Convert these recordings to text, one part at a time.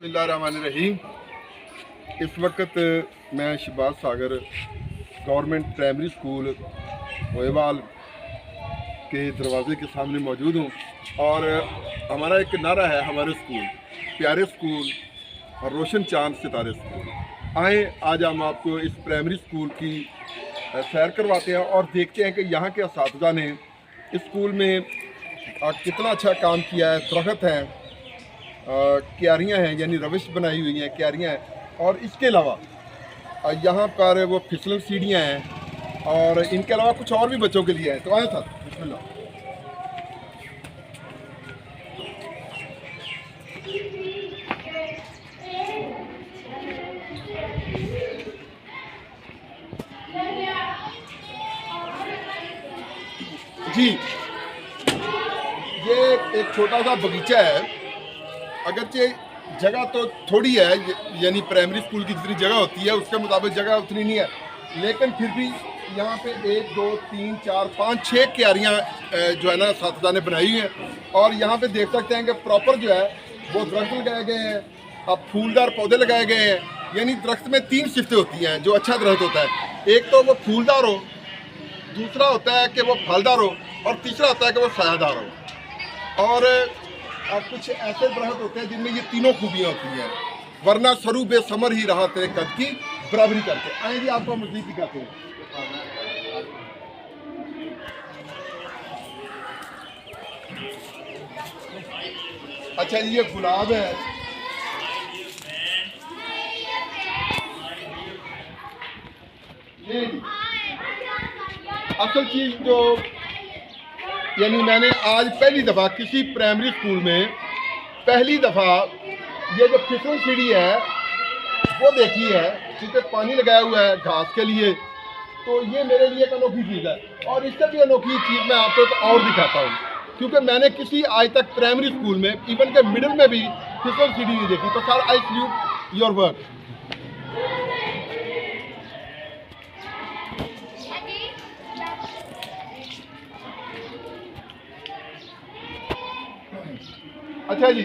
बिस्मिल्लाहिर्रहमानिर्रहीम। इस वक्त मैं शहबाज सागर गवर्नमेंट प्राइमरी स्कूल ओएवाल के दरवाज़े के सामने मौजूद हूँ और हमारा एक नारा है, हमारे स्कूल प्यारे स्कूल और रोशन चांद सितारे स्कूल। आए आज हम आपको इस प्राइमरी स्कूल की सैर करवाते हैं और देखते हैं कि यहाँ के असातिज़ा ने इस स्कूल में कितना अच्छा काम किया है। दरख्त हैं, क्यारियाँ हैं, यानी रविश बनाई हुई हैं, क्यारियाँ हैं, और इसके अलावा यहाँ पर वो फिसलन सीढ़ियाँ हैं और इनके अलावा कुछ और भी बच्चों के लिए हैं। तो आए सर, बिस्मिल्लाह। जी, ये एक छोटा सा बगीचा है। अगरचे जगह तो थोड़ी है, यानी प्राइमरी स्कूल की जितनी जगह होती है उसके मुताबिक जगह उतनी नहीं है, लेकिन फिर भी यहाँ पे 1 2 3 4 5 6 क्यारियाँ जो है ना साथीदार ने बनाई हुई हैं। और यहाँ पे देख सकते हैं कि प्रॉपर जो है वो दरख्त लगाए गए हैं, अब फूलदार पौधे लगाए गए हैं। यानी दरख्त में 3 शिफ्टें होती हैं जो अच्छा दरख्त होता है। एक तो वो फूलदार हो, दूसरा होता है कि वो फलदार हो, और तीसरा होता है कि वो सायादार हो। और कुछ ऐसे दरख्त होते हैं जिनमें ये तीनों खूबियाँ होती हैं, वरना सरू बेसमर ही रहा तेरे कद की बराबरी करते। आए जी, आपको मज़ीद दिखाते हैं। अच्छा, ये गुलाब है, ये असल चीज़ जो यानी मैंने आज पहली दफ़ा किसी प्राइमरी स्कूल में पहली दफ़ा ये जो फिसलन सीढ़ी है वो देखी है, क्योंकि पानी लगाया हुआ है घास के लिए। तो ये मेरे लिए एक अनोखी चीज़ है, और इससे भी अनोखी चीज़ मैं आपको एक और दिखाता हूँ, क्योंकि मैंने किसी आज तक प्राइमरी स्कूल में इवन के मिडिल में भी फिसलन सीढ़ी नहीं देखी। तो sir, I salute your work. अच्छा जी,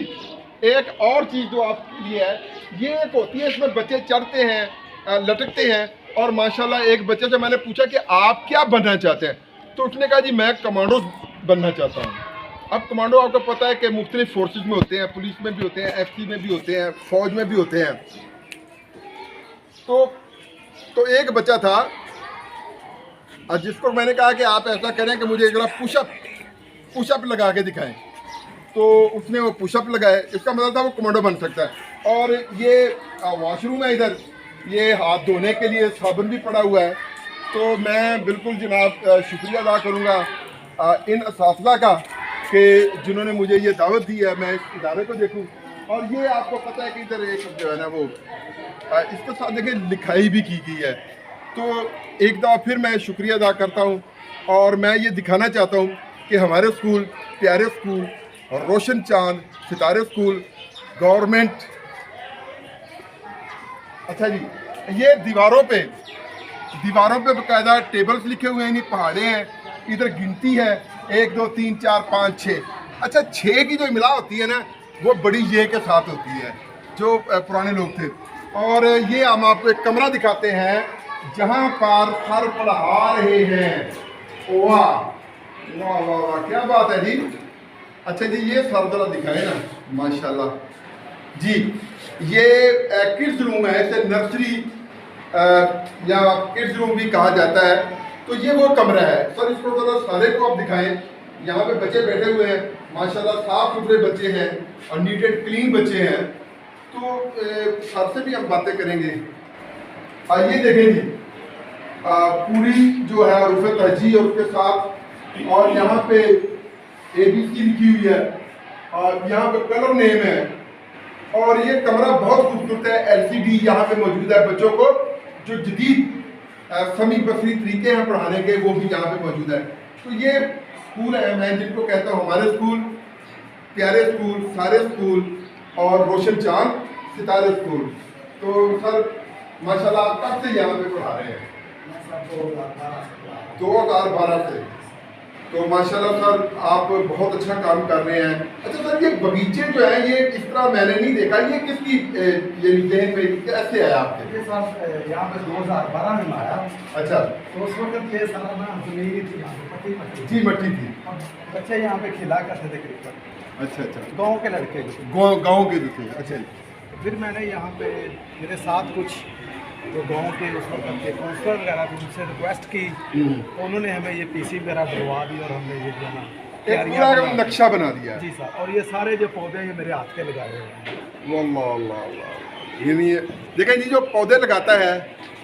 एक और चीज़ जो आपके लिए है, ये एक होती है, इसमें बच्चे चढ़ते हैं, लटकते हैं। और माशाल्लाह एक बच्चे से मैंने पूछा कि आप क्या बनना चाहते हैं, तो उसने कहा जी मैं कमांडो बनना चाहता हूँ। अब कमांडो आपको पता है कि मुख्तलिफ फोर्सेस में होते हैं, पुलिस में भी होते हैं, एफसी में भी होते हैं, फौज में भी होते हैं। तो एक बच्चा था जिसको मैंने कहा कि आप ऐसा करें कि मुझे एक पुशअप लगा के दिखाएं। तो उसने वो पुशअप लगाए, इसका मतलब था वो कमांडो बन सकता है। और ये वॉशरूम है इधर, ये हाथ धोने के लिए साबुन भी पड़ा हुआ है। तो मैं बिल्कुल जनाब शुक्रिया अदा करूँगा इन असातिज़ा का कि जिन्होंने मुझे ये दावत दी है मैं इस इदारे को देखूँ। और ये आपको पता है कि इधर एक जो है ना वो इसके साथ देखिए लिखाई भी की गई है। तो एक दफ़ा फिर मैं शुक्रिया अदा करता हूँ और मैं ये दिखाना चाहता हूँ कि हमारे स्कूल प्यारे स्कूल और रोशन चांद सितारे स्कूल गवर्नमेंट। अच्छा जी, ये दीवारों पे बाकायदा टेबल्स लिखे हुए हैं, पहाड़े हैं, इधर गिनती है 1 2 3 4 5 6। अच्छा, 6 की जो मिला होती है ना वो बड़ी ये के साथ होती है जो पुराने लोग थे। और ये हम आपको एक कमरा दिखाते हैं जहाँ पर सर पढ़ा रहे हैं। वाह वाह वाह वाह, क्या बात है जी। अच्छा जी, ये सर जरा दिखाए ना, माशाल्लाह जी। ये किड्स रूम है, इसे नर्सरी या किड्स रूम भी कहा जाता है। तो ये वो कमरा है सर, इसको जरा सारे को आप दिखाएं। यहाँ पे बच्चे बैठे हुए हैं, माशाल्लाह साफ सुथरे बच्चे हैं और नीट एंड क्लीन बच्चे हैं। तो सर से भी हम बातें करेंगे। ये देखें जी, पूरी जो है रूफ़े तहजी और उसके साथ, और यहाँ पे ABC लिखी हुई है और यहाँ पे कलर नेम है। और ये कमरा बहुत खूबसूरत है, LCD यहाँ पे मौजूद है। बच्चों को जो जदीद समी बसरी तरीके हैं पढ़ाने के वो भी यहाँ पे मौजूद है। तो ये स्कूल है, मैं जिनको कहता हूँ हमारे स्कूल प्यारे स्कूल, सारे स्कूल और रोशन चांद सितारे स्कूल। तो सर माशाल्लाह आप कब से यहाँ पे पढ़ा रहे हैं? 2012 से। तो माशाल्लाह सर आप बहुत अच्छा काम कर रहे हैं। अच्छा सर ये बगीचे जो हैं ये इस तरह मैंने नहीं देखा, ये किसकी ये देन पे कैसे आया आपके? ये साहब यहाँ पे 2012 में आया। अच्छा। तो उस वक्त ये सारा ना जमीन थी, यहाँ पे पट्टी जी मट्टी थी। बच्चे यहाँ पे खिला करते थे क्रिकेट, अच्छा अच्छा। गाँव के लड़के जो। गाँव के जो थे। अच्छा जी। फिर मैंने यहाँ पे मेरे साथ कुछ जो गांव के उस वक्त के काउंसलर वगैरह थे उनसे रिक्वेस्ट की, तो उन्होंने हमें ये पीसी वगैरह दिलवा दी और हमने ये जो ना एक पूरा नक्शा बना दिया है। जी सर। और ये सारे जो पौधे हैं ये मेरे हाथ के लगाए हुए हैं। वल्लाह अल्लाह अल्लाह। ये नहीं है, देखें ये जो पौधे लगाता है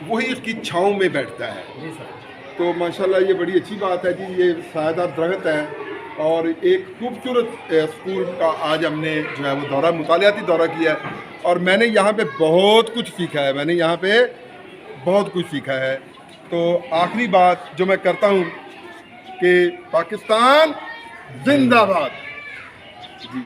वही इसकी छाँव में बैठता है। जी सर। तो माशाल्लाह ये बड़ी अच्छी बात है जी, ये सायादार दरख्त है। और एक खूबसूरत स्कूल का आज हमने जो है वो दौरा, मुतालियाती दौरा किया है और मैंने यहाँ पे बहुत कुछ सीखा है, मैंने यहाँ पे बहुत कुछ सीखा है। तो आखिरी बात जो मैं करता हूँ कि पाकिस्तान जिंदाबाद। जी।